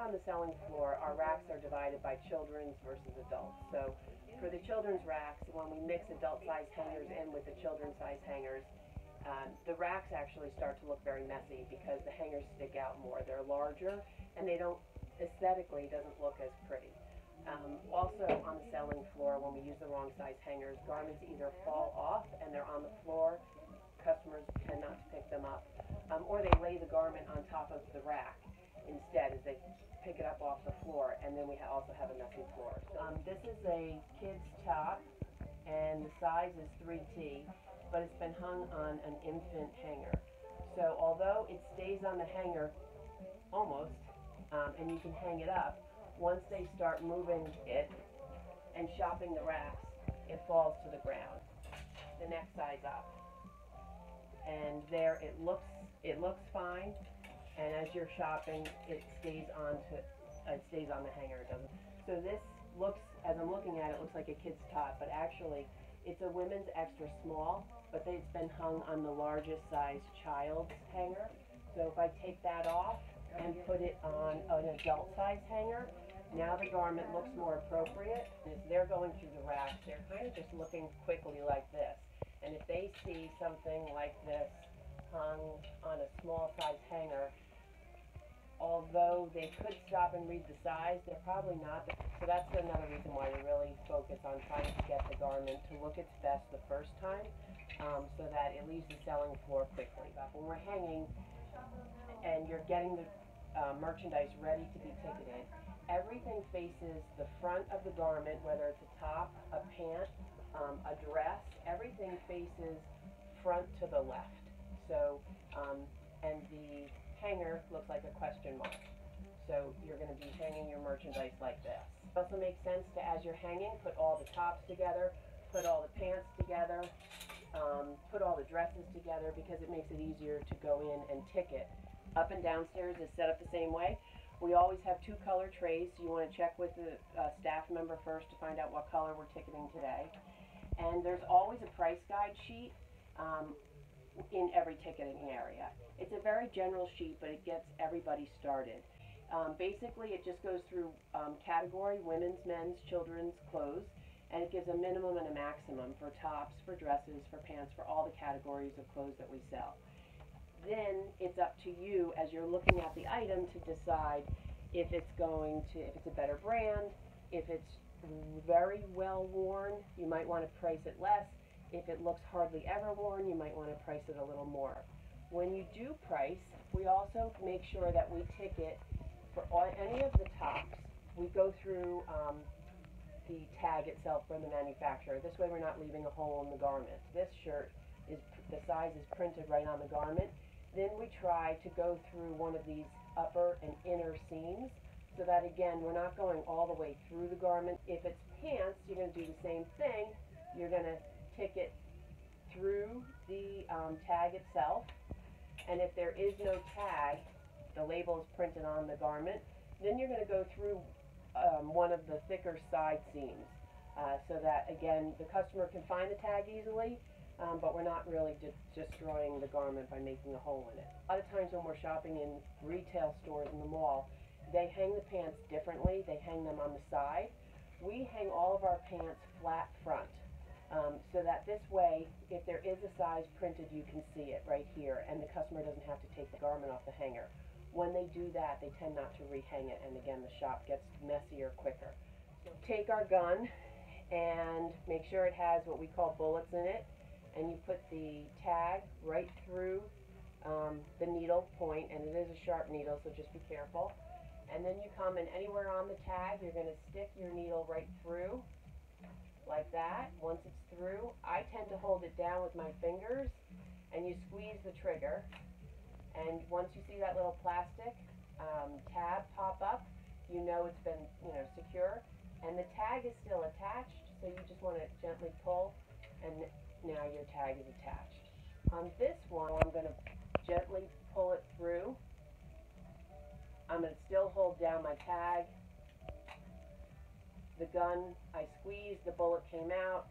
on the selling floor, our racks are divided by children's versus adults. So for the children's racks, when we mix adult size hangers in with the children's size hangers, the racks actually start to look very messy because the hangers stick out more. They're larger and they don't, aesthetically, doesn't look as pretty. Also on the selling floor, when we use the wrong size hangers, garments either fall off and they're on the floor, customers tend not to pick them up, or they lay the garment on top of the rack instead as they pick it up off the floor, and then we also have a messy floor. So, this is a kid's top, and the size is 3T, but it's been hung on an infant hanger. So although it stays on the hanger almost, and you can hang it up, once they start moving it and shopping the racks, it falls to the ground, the next size up. And there it looks fine, and as you're shopping, it stays on the hanger. It doesn't. So this looks, as I'm looking at it, looks like a kid's top, but actually it's a women's extra small, but it's been hung on the largest size child's hanger. So if I take that off and put it on an adult size hanger, now the garment looks more appropriate. And as they're going through the rack, they're kind of just looking quickly like this. And if they see something like this hung on a small size hanger, although they could stop and read the size, they're probably not. So that's another reason why we really focus on trying to get the garment to look its best the first time, so that it leaves the selling floor quickly. But when we're hanging and you're getting the merchandise ready to be ticketed, everything faces the front of the garment, whether it's a top, a pant, a dress, everything faces front to the left. So, and the hanger looks like a question mark. So you're going to be hanging your merchandise like this. It also makes sense to, as you're hanging, put all the tops together, put all the pants together, put all the dresses together, because it makes it easier to go in and ticket. Up and downstairs is set up the same way. We always have 2 color trays, so you want to check with the staff member first to find out what color we're ticketing today. And there's always a price guide sheet in every ticketing area. It's a very general sheet, but it gets everybody started. Basically, it just goes through category: women's, men's, children's clothes, and it gives a minimum and a maximum for tops, for dresses, for pants, for all the categories of clothes that we sell. Then it's up to you, as you're looking at the item, to decide if it's a better brand. If it's very well worn, you might want to price it less. If it looks hardly ever worn, you might want to price it a little more. When you do price, we also make sure that we ticket for any of the tops. We go through the tag itself from the manufacturer. This way we're not leaving a hole in the garment. This shirt, the size is printed right on the garment. Then we try to go through one of these upper and inner seams, so that, again, we're not going all the way through the garment. If it's pants, you're going to do the same thing. You're going to ticket through the tag itself, and if there is no tag, the label is printed on the garment, then you're going to go through one of the thicker side seams, so that, again, the customer can find the tag easily, but we're not really destroying the garment by making a hole in it. A lot of times when we're shopping in retail stores in the mall, they hang the pants differently. They hang them on the side. We hang all of our pants flat front, so that this way, if there is a size printed, you can see it right here, and the customer doesn't have to take the garment off the hanger. When they do that, they tend not to rehang it, and again, the shop gets messier quicker. So take our gun and make sure it has what we call bullets in it, and you put the tag right through the needle point, and it is a sharp needle, so just be careful. And then you come, and anywhere on the tag, you're going to stick your needle right through, like that. Once it's through, I tend to hold it down with my fingers, and you squeeze the trigger. And once you see that little plastic tab pop up, you know it's been, secure. And the tag is still attached, so you just want to gently pull, and now your tag is attached. On this one, I'm going to gently pull it through. I'm going to still hold down my tag. The gun, I squeezed, the bullet came out.